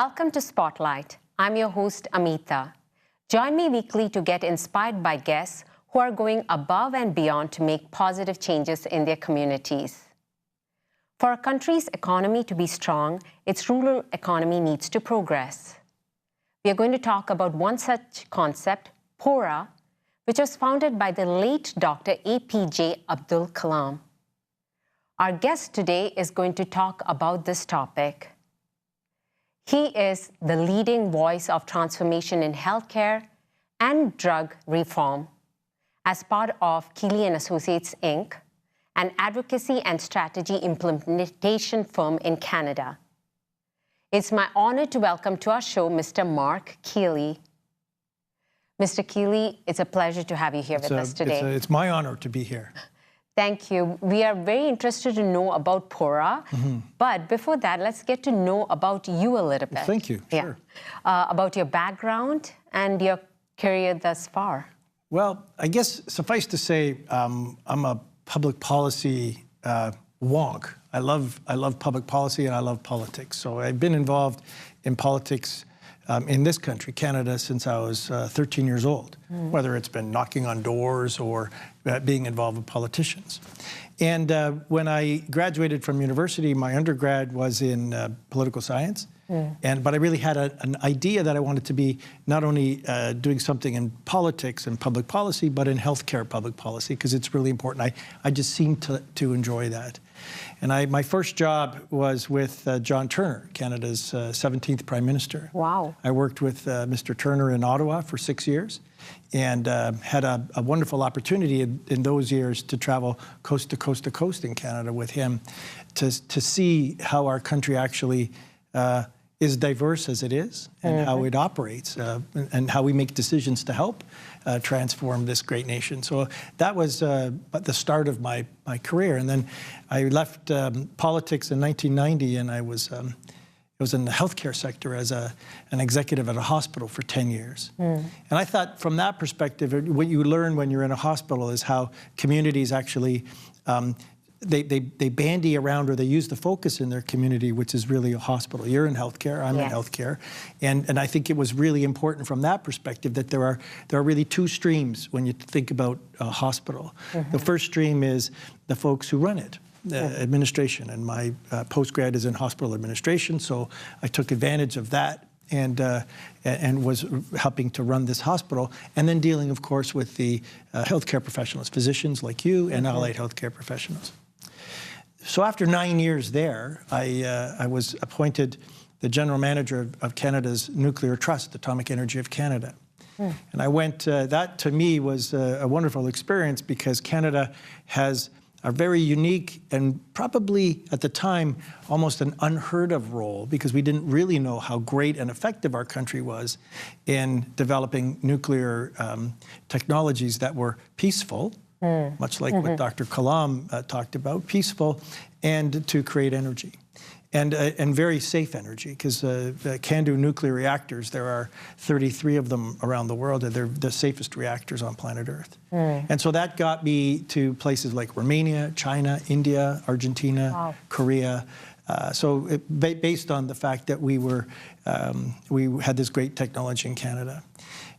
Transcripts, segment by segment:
Welcome to Spotlight. I'm your host, Amitha. Join me weekly to get inspired by guests who are going above and beyond to make positive changes in their communities. For a country's economy to be strong, its rural economy needs to progress. We are going to talk about one such concept, PORA, which was founded by the late Dr. APJ Abdul Kalam. Our guest today is going to talk about this topic. He is the leading voice of transformation in healthcare and drug reform as part of Kealey & Associates, Inc., an advocacy and strategy implementation firm in Canada. It's my honor to welcome to our show Mr. Marc Kealey. Mr. Kealey, it's a pleasure to have you here with us today. It's my honor to be here. Thank you. We are very interested to know about PORA, but before that, let's get to know about you a little bit. Thank you. Yeah. Sure. About your background and your career thus far. Well, I guess suffice to say, I'm a public policy wonk. I love public policy and I love politics. So I've been involved in politics in this country, Canada, since I was 13 years old, whether it's been knocking on doors or being involved with politicians. And when I graduated from university, my undergrad was in political science. But I really had an idea that I wanted to be not only doing something in politics and public policy, but in healthcare public policy, because it's really important. I just seemed to enjoy that. And my first job was with John Turner, Canada's 17th Prime Minister. Wow. I worked with Mr. Turner in Ottawa for 6 years and had a wonderful opportunity in those years to travel coast to coast to coast in Canada with him to see how our country actually is diverse as it is and how it operates and how we make decisions to help transform this great nation. So that was the start of my career. And then I left politics in 1990 and I was in the healthcare sector as an executive at a hospital for 10 years. And I thought from that perspective, what you learn when you're in a hospital is how communities actually they bandy around or they use the focus in their community, which is really a hospital. You're in healthcare, I'm in healthcare. And I think it was really important from that perspective that there are really two streams when you think about a hospital. The first stream is the folks who run it, administration. And my postgrad is in hospital administration, so I took advantage of that and was helping to run this hospital, and then dealing, of course, with the healthcare professionals, physicians like you and allied healthcare professionals. So after 9 years there, I was appointed the general manager of Canada's Nuclear Trust, Atomic Energy of Canada. And I went, that to me was a wonderful experience because Canada has a very unique and probably at the time almost an unheard of role because we didn't really know how great and effective our country was in developing nuclear technologies that were peaceful, much like what Dr. Kalam talked about, peaceful, and to create energy. And very safe energy, because CANDU nuclear reactors, there are 33 of them around the world, and they're the safest reactors on planet Earth. And so that got me to places like Romania, China, India, Argentina, Korea. Based on the fact that we had this great technology in Canada.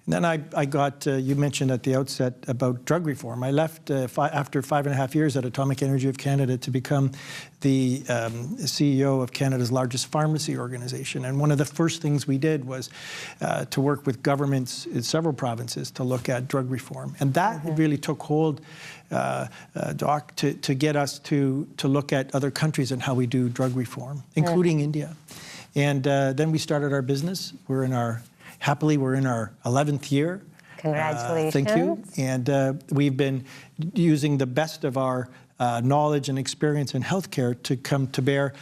And then I got, you mentioned at the outset about drug reform. I left after 5.5 years at Atomic Energy of Canada to become the CEO of Canada's largest pharmacy organization. And one of the first things we did was to work with governments in several provinces to look at drug reform. And that really took hold, Doc, to get us to look at other countries and how we do drug reform, including India. And then we started our business. Happily, we're in our 11th year. Congratulations. Thank you. And we've been using the best of our knowledge and experience in healthcare to come to bear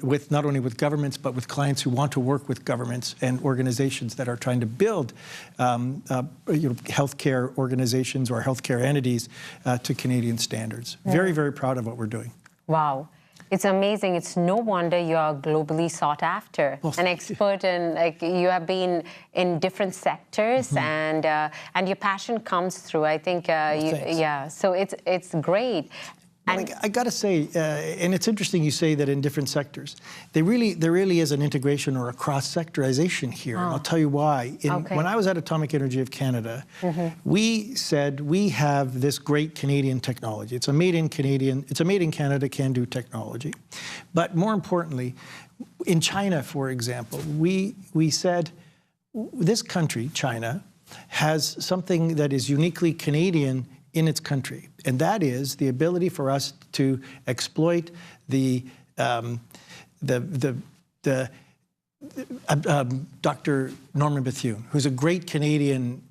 with not only with governments, but with clients who want to work with governments and organizations that are trying to build healthcare organizations or healthcare entities to Canadian standards. Very, very proud of what we're doing. Wow. It's amazing. It's no wonder you are globally sought after. An expert in, you have been in different sectors, and your passion comes through. I think, so it's great. Well, I got to say, and it's interesting you say that in different sectors. There really is an integration or a cross-sectorization here, and I'll tell you why. When I was at Atomic Energy of Canada, we said we have this great Canadian technology. It's a made in Canada can-do technology. But more importantly, in China, for example, we said this country, China, has something that is uniquely Canadian in its country, and that is the ability for us to exploit Dr. Norman Bethune, who's a great Canadian,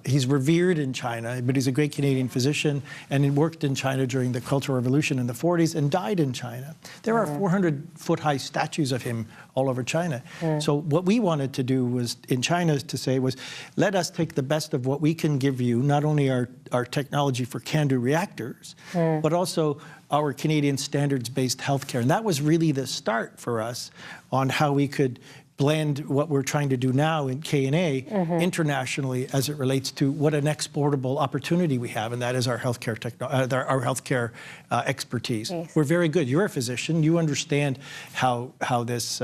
he's revered in China, but he's a great Canadian physician, and he worked in China during the Cultural Revolution in the 40s and died in China. There are 400-foot-high statues of him all over China. So what we wanted to do was, in China, to say was, let us take the best of what we can give you, not only our technology for CANDU reactors, but also our Canadian standards-based healthcare. And that was really the start for us on how we could blend what we're trying to do now in K&A internationally as it relates to what an exportable opportunity we have, and that is our healthcare expertise. Yes. We're very good. You're a physician. You understand how this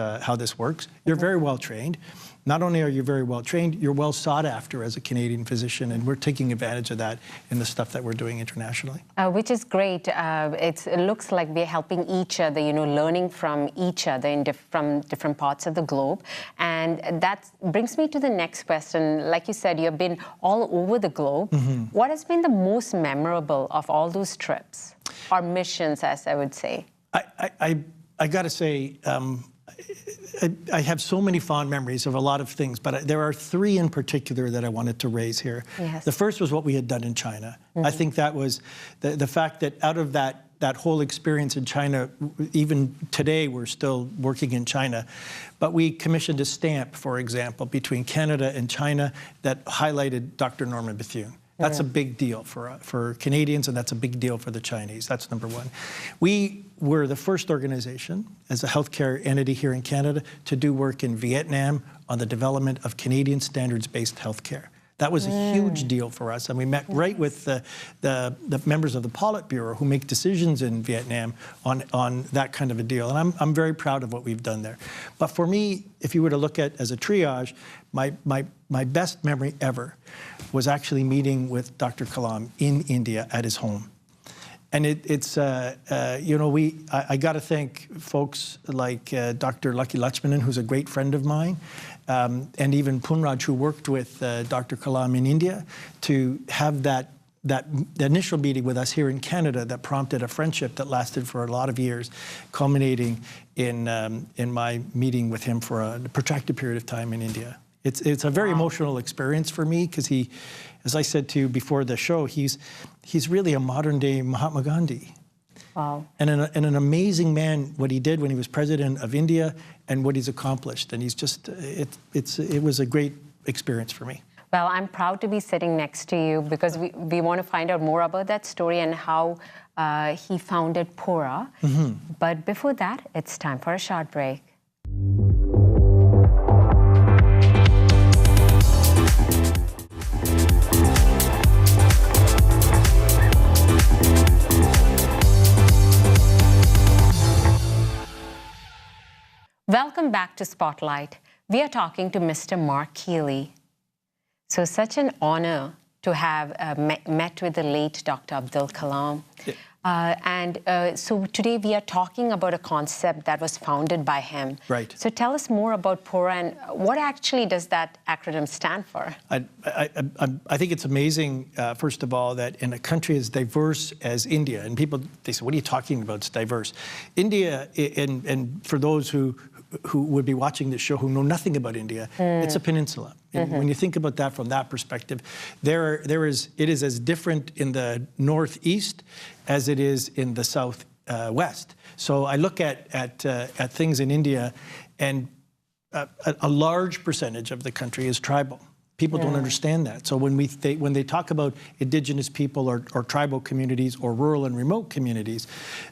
works. You're very well trained. Not only are you very well trained, you're well sought after as a Canadian physician, and we're taking advantage of that in the stuff that we're doing internationally. Which is great. It looks like we're helping each other, you know, learning from each other from different parts of the globe. And that brings me to the next question. Like you said, you've been all over the globe. What has been the most memorable of all those trips, or missions, as I would say? I got to say, I have so many fond memories of a lot of things, but there are three in particular that I wanted to raise here. Yes. The first was what we had done in China. I think that was the fact that out of that whole experience in China, even today we're still working in China, but we commissioned a stamp, for example, between Canada and China that highlighted Dr. Norman Bethune. That's a big deal for Canadians, and that's a big deal for the Chinese. That's number one. We were the first organization as a healthcare entity here in Canada to do work in Vietnam on the development of Canadian standards-based healthcare. That was a huge deal for us, and we met right with the members of the Politburo who make decisions in Vietnam on that kind of a deal. And I'm very proud of what we've done there. But for me, if you were to look at as a triage, my best memory ever was actually meeting with Dr. Kalam in India at his home. And you know, I got to thank folks like Dr. Lucky Lachmanan, who's a great friend of mine, and even Punraj, who worked with Dr. Kalam in India, to have that initial meeting with us here in Canada that prompted a friendship that lasted for a lot of years, culminating in my meeting with him for a protracted period of time in India. It's a very emotional experience for me because he, as I said to you before the show, he's really a modern-day Mahatma Gandhi. Wow. And an amazing man, what he did when he was president of India and what he's accomplished. And he's just, it was a great experience for me. Well, I'm proud to be sitting next to you because we want to find out more about that story and how he founded Pura. But before that, it's time for a short break. Welcome back to Spotlight. We are talking to Mr. Marc Kealey. So such an honor to have met with the late Dr. Abdul Kalam. Yeah. So today we are talking about a concept that was founded by him. Right. So tell us more about Pura and what actually does that acronym stand for? I think it's amazing, first of all, that in a country as diverse as India, and people, they say, what are you talking about? It's diverse. India, and for those who would be watching this show who know nothing about India, it's a peninsula. When you think about that from that perspective, it is as different in the northeast as it is in the southwest. So I look at things in India, and a large percentage of the country is tribal. People don't understand that. So when they talk about indigenous people or tribal communities or rural and remote communities,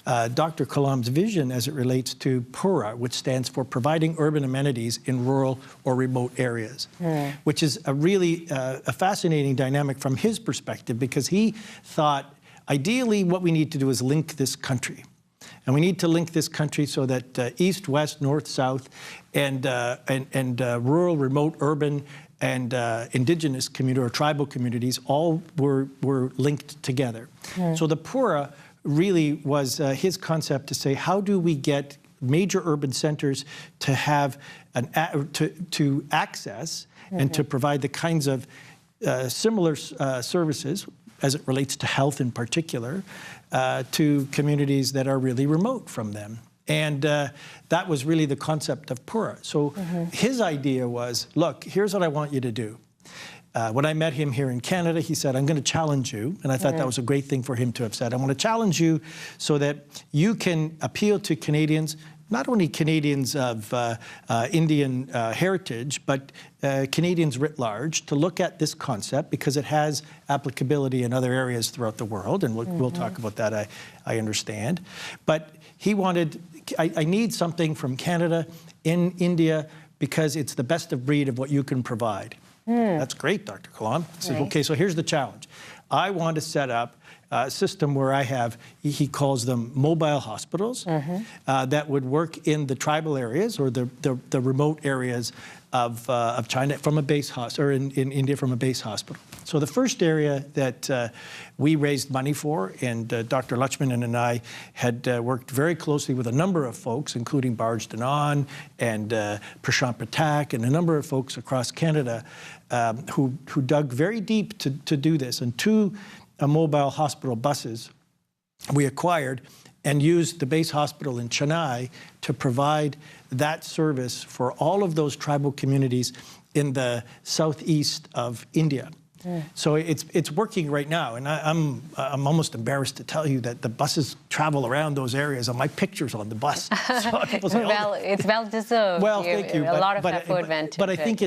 Dr. Kalam's vision as it relates to PURA, which stands for Providing Urban Amenities in Rural or Remote Areas, which is a really a fascinating dynamic from his perspective, because he thought ideally what we need to do is link this country. And we need to link this country so that east, west, north, south, and rural, remote, urban, and indigenous community or tribal communities all were linked together. So the Pura really was his concept to say, how do we get major urban centers to have to access and to provide the kinds of similar services as it relates to health in particular to communities that are really remote from them. And that was really the concept of Pura. So his idea was, look, here's what I want you to do. When I met him here in Canada, he said, I'm going to challenge you. And I thought that was a great thing for him to have said. I want to challenge you so that you can appeal to Canadians, not only Canadians of Indian heritage, but Canadians writ large, to look at this concept because it has applicability in other areas throughout the world. And we'll talk about that, I understand. But he wanted, I need something from Canada in India because it's the best of breed of what you can provide. That's great, Dr. Kalam. He says, okay, so here's the challenge. I want to set up a system where I have, he calls them mobile hospitals, that would work in the tribal areas or the remote areas of China from a base hospital, or in India from a base hospital. So the first area that we raised money for, and Dr. Lutchman and I had worked very closely with a number of folks, including Barj Danan and Prashant Patak and a number of folks across Canada who dug very deep to do this. And two mobile hospital buses we acquired and used the base hospital in Chennai to provide that service for all of those tribal communities in the southeast of India. So it's working right now, and I'm almost embarrassed to tell you that the buses travel around those areas, and my picture's on the bus. So people say, well, it's well deserved. Well, thank you. A lot of effort went into it. But I think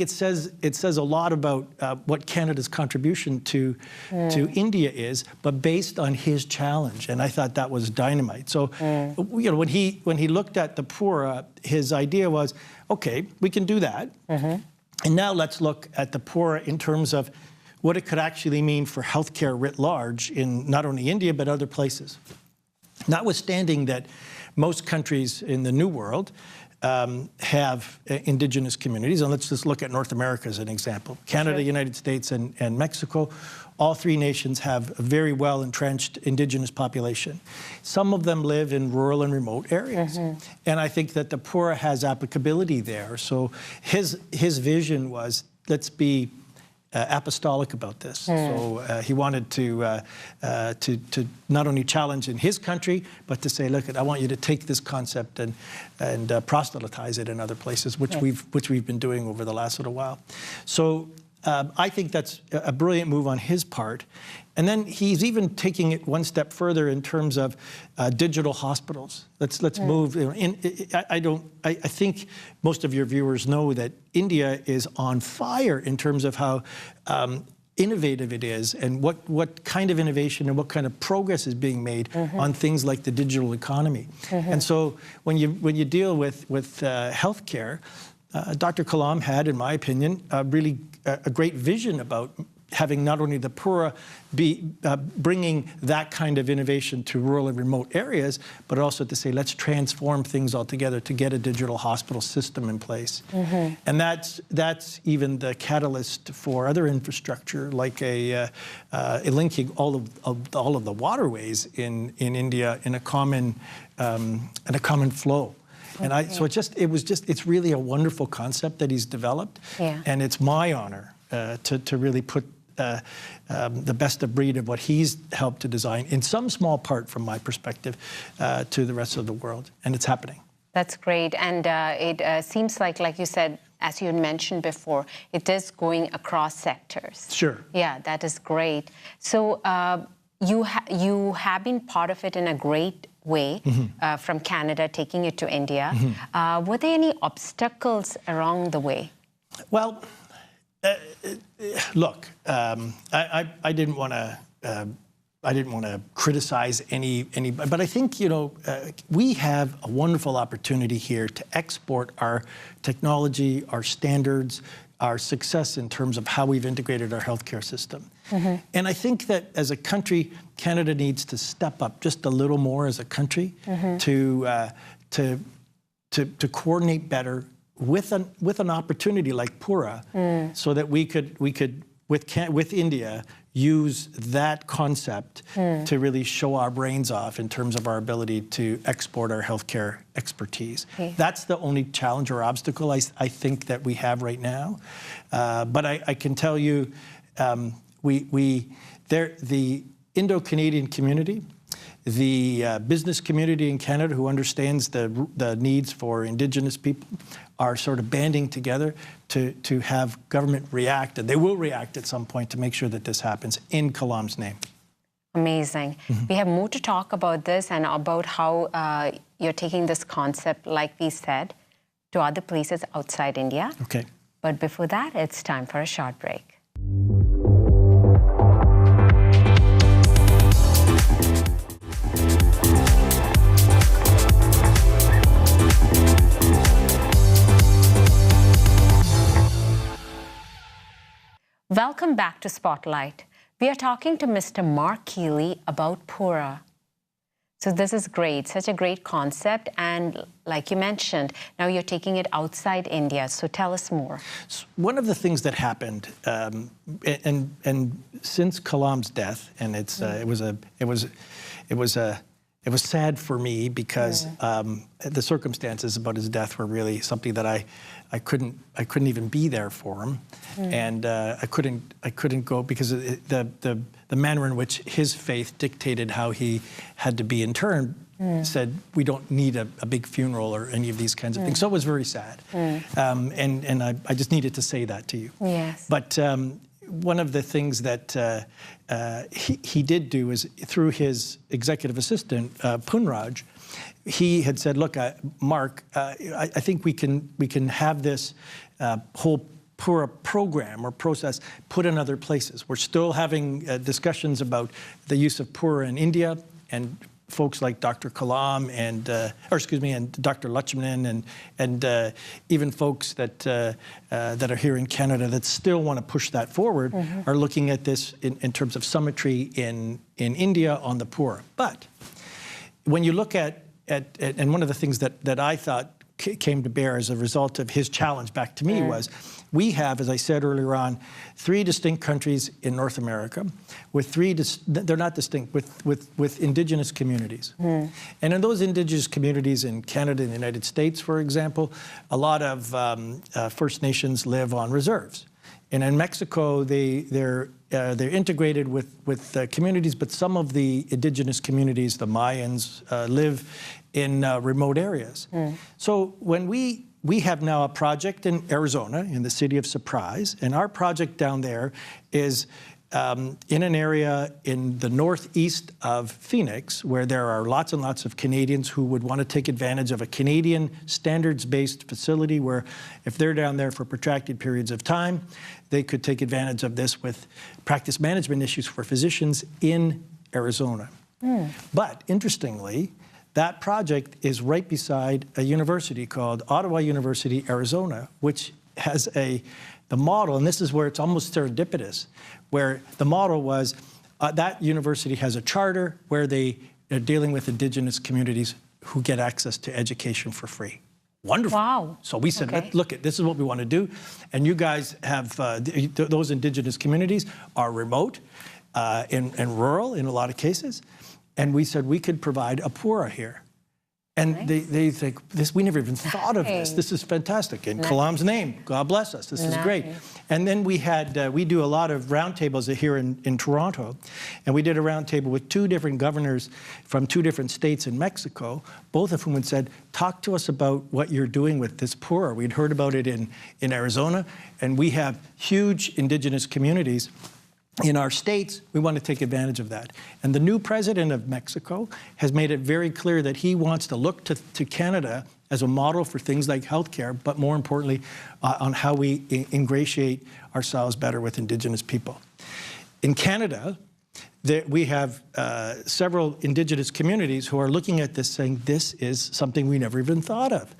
it says a lot about what Canada's contribution to India is, but based on his challenge, and I thought that was dynamite. So you know, when he looked at the Pura, his idea was, okay, we can do that. And now let's look at the Pura in terms of what it could actually mean for healthcare writ large in not only India, but other places. Notwithstanding that most countries in the New World have indigenous communities, and let's just look at North America as an example. Canada, United States, and Mexico, all three nations have a very well-entrenched indigenous population. Some of them live in rural and remote areas. And I think that the Pura has applicability there. So his vision was, let's be apostolic about this. So he wanted to not only challenge in his country, but to say, look, I want you to take this concept and proselytize it in other places, which we've been doing over the last little while. So I think that's a brilliant move on his part. And then he's even taking it one step further in terms of digital hospitals. Let's move. I think most of your viewers know that India is on fire in terms of how innovative it is, and what kind of innovation and what kind of progress is being made on things like the digital economy. And so when you deal with healthcare, Dr. Kalam had, in my opinion, really a great vision about having not only the Pura be bringing that kind of innovation to rural and remote areas, but also to say, let's transform things altogether to get a digital hospital system in place. And that's even the catalyst for other infrastructure, like linking all of the waterways in India in a common flow. And so it's really a wonderful concept that he's developed, and it's my honor to really put the best of breed of what he's helped to design, in some small part from my perspective, to the rest of the world, and it's happening. That's great, and it seems like you said, as you had mentioned before, it is going across sectors. Sure. Yeah, that is great. So you have been part of it in a great way, from Canada, taking it to India. Were there any obstacles along the way? Well, look, I didn't want to criticize any, but I think, you know, we have a wonderful opportunity here to export our technology, our standards, our success in terms of how we've integrated our healthcare system. And I think that as a country, Canada needs to step up just a little more as a country to coordinate better with an opportunity like Pura, so that we could with India use that concept to really show our brains off in terms of our ability to export our healthcare expertise. That's the only challenge or obstacle I think that we have right now. But I can tell you, the Indo-Canadian community, the business community in Canada who understands the needs for Indigenous people are sort of banding together to have government react, and they will react at some point to make sure that this happens in Kalam's name. Amazing. We have more to talk about this and about how you're taking this concept, like we said, to other places outside India. Okay. But before that, it's time for a short break. Welcome back to Spotlight. We are talking to Mr. Marc Kealey about Pura. So this is great, such a great concept. And like you mentioned, now you're taking it outside India. So tell us more. One of the things that happened, and since Kalam's death, and it was sad for me because the circumstances about his death were really something that I couldn't even be there for him, and I couldn't go because the manner in which his faith dictated how he had to be interred said we don't need a big funeral or any of these kinds of things. So it was very sad, and I just needed to say that to you. Yes. But one of the things that he did do is through his executive assistant, Punraj, he had said, look, Mark, I think we can have this whole Pura program or process put in other places. We're still having discussions about the use of Pura in India, and folks like Dr. Kalam and Dr. Lakshmanan and even folks that are here in Canada that still want to push that forward are looking at this in terms of summitry in India on the Pura. But when you look at and one of the things that I thought came to bear as a result of his challenge back to me was, we have, as I said earlier on, 3 distinct countries in North America with they're not distinct, with Indigenous communities. And in those Indigenous communities in Canada and the United States, for example, a lot of First Nations live on reserves. And in Mexico, they're integrated with communities, but some of the Indigenous communities, the Mayans, live in remote areas. So when we have now a project in Arizona, in the city of Surprise, and our project down there is in an area in the northeast of Phoenix, where there are lots and lots of Canadians who would want to take advantage of a Canadian standards-based facility where if they're down there for protracted periods of time, they could take advantage of this with practice management issues for physicians in Arizona. But interestingly, that project is right beside a university called Ottawa University, Arizona, which has the model, and this is where it's almost serendipitous, where the model was that university has a charter where they're dealing with Indigenous communities who get access to education for free. Wonderful. Wow. So we said, look, this is what we want to do. And you guys have, those Indigenous communities are remote and rural in a lot of cases. And we said we could provide a Pura here. And they think, we never even thought of this. This is fantastic. In Kalam's name, God bless us. This is great. And then we do a lot of roundtables here in Toronto. And we did a roundtable with 2 different governors from 2 different states in Mexico, both of whom had said, talk to us about what you're doing with this Pura. We'd heard about it in Arizona, and we have huge Indigenous communities in our states. We want to take advantage of that. And the new president of Mexico has made it very clear that he wants to look to Canada as a model for things like healthcare, but more importantly, on how we ingratiate ourselves better with Indigenous people. In Canada, we have several Indigenous communities who are looking at this saying, this is something we never even thought of.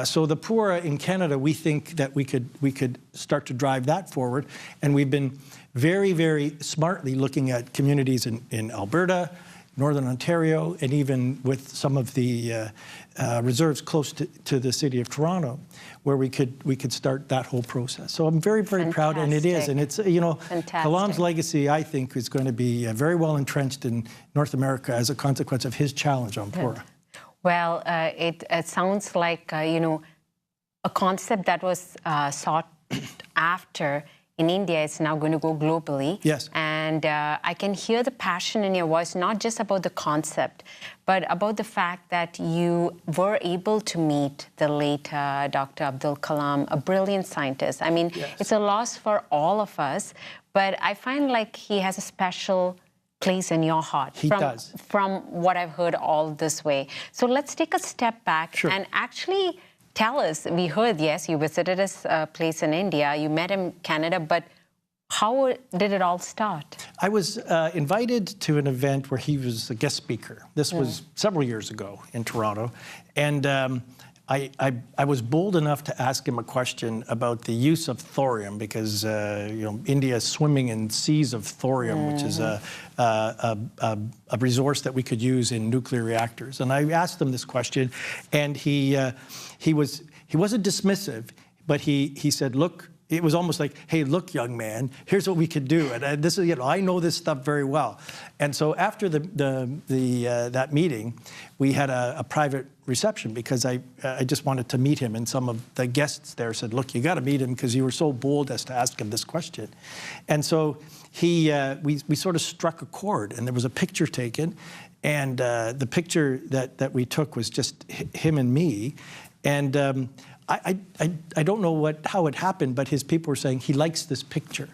So the Pura in Canada, we think that we could start to drive that forward, and we've been very, very smartly looking at communities in Alberta, Northern Ontario, and even with some of the reserves close to the city of Toronto, where we could start that whole process. So I'm very, very proud, and it is. And it's, you know, Kalam's legacy, I think, is going to be very well entrenched in North America as a consequence of his challenge on Pura. Well, it sounds like, you know, a concept that was sought after in India is now going to go globally. Yes. And I can hear the passion in your voice, not just about the concept, but about the fact that you were able to meet the late Dr. Abdul Kalam, a brilliant scientist. I mean, yes, it's a loss for all of us, but I find like he has a special place in your heart. He does. From what I've heard all this way. So let's take a step back. Sure. And actually tell us, we heard, yes, you visited his place in India, you met him in Canada, but how did it all start? I was invited to an event where he was a guest speaker. This was several years ago in Toronto. And I was bold enough to ask him a question about the use of thorium, because you know, India is swimming in seas of thorium, which is a resource that we could use in nuclear reactors. And I asked him this question, and he wasn't dismissive, but he said, look, it was almost like, hey, look, young man, here's what we could do. And this is, you know, I know this stuff very well. And so after that meeting, we had a private reception, because I just wanted to meet him. And some of the guests there said, look, you got to meet him, because you were so bold as to ask him this question. And so we sort of struck a chord, and there was a picture taken. And the picture that we took was just him and me. And I don't know how it happened, but his people were saying he likes this picture.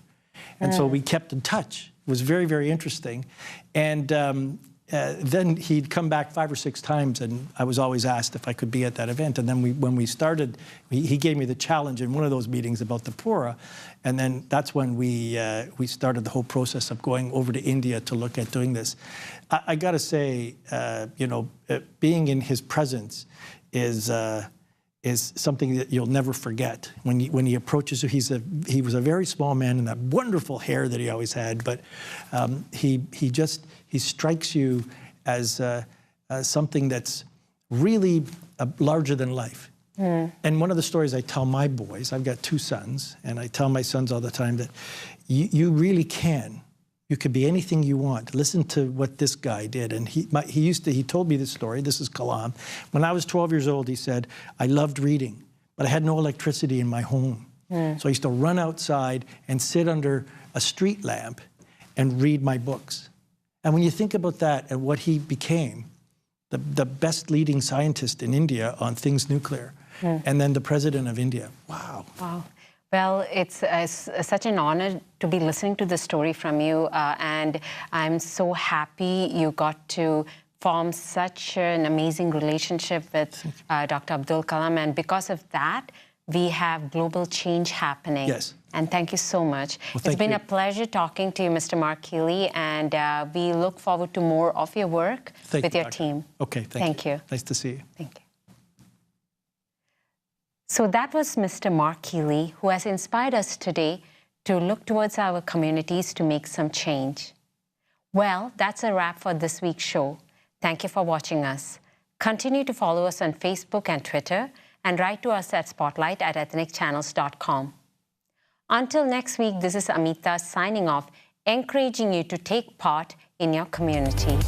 And so we kept in touch. It was very, very interesting. And then he'd come back 5 or 6 times, and I was always asked if I could be at that event. And then when we started, he gave me the challenge in one of those meetings about the Pura. And then that's when we started the whole process of going over to India to look at doing this. I got to say, you know, being in his presence is something that you'll never forget. When he approaches you, he was a very small man, and that wonderful hair that he always had, but he strikes you as something that's really larger than life. And one of the stories I tell my boys, I've got 2 sons, and I tell my sons all the time that you really can. You could be anything you want. Listen to what this guy did. And he told me this story. This is Kalam. When I was 12 years old, he said, I loved reading, but I had no electricity in my home. So I used to run outside and sit under a street lamp and read my books. And when you think about that and what he became, the best leading scientist in India on things nuclear, and then the president of India. Wow. Wow. Well, it's such an honor to be listening to the story from you, and I'm so happy you got to form such an amazing relationship with Dr. Abdul Kalam, and because of that, we have global change happening. Yes. And thank you so much. Well, it's been a pleasure talking to you, Mr. Marc Kealey, and we look forward to more of your work with your team. Okay, thank you. Nice to see you. Thank you. So that was Mr. Marc Kealey, who has inspired us today to look towards our communities to make some change. Well, that's a wrap for this week's show. Thank you for watching us. Continue to follow us on Facebook and Twitter, and write to us at spotlight@ethnicchannels.com. Until next week, this is Amitha signing off, encouraging you to take part in your community.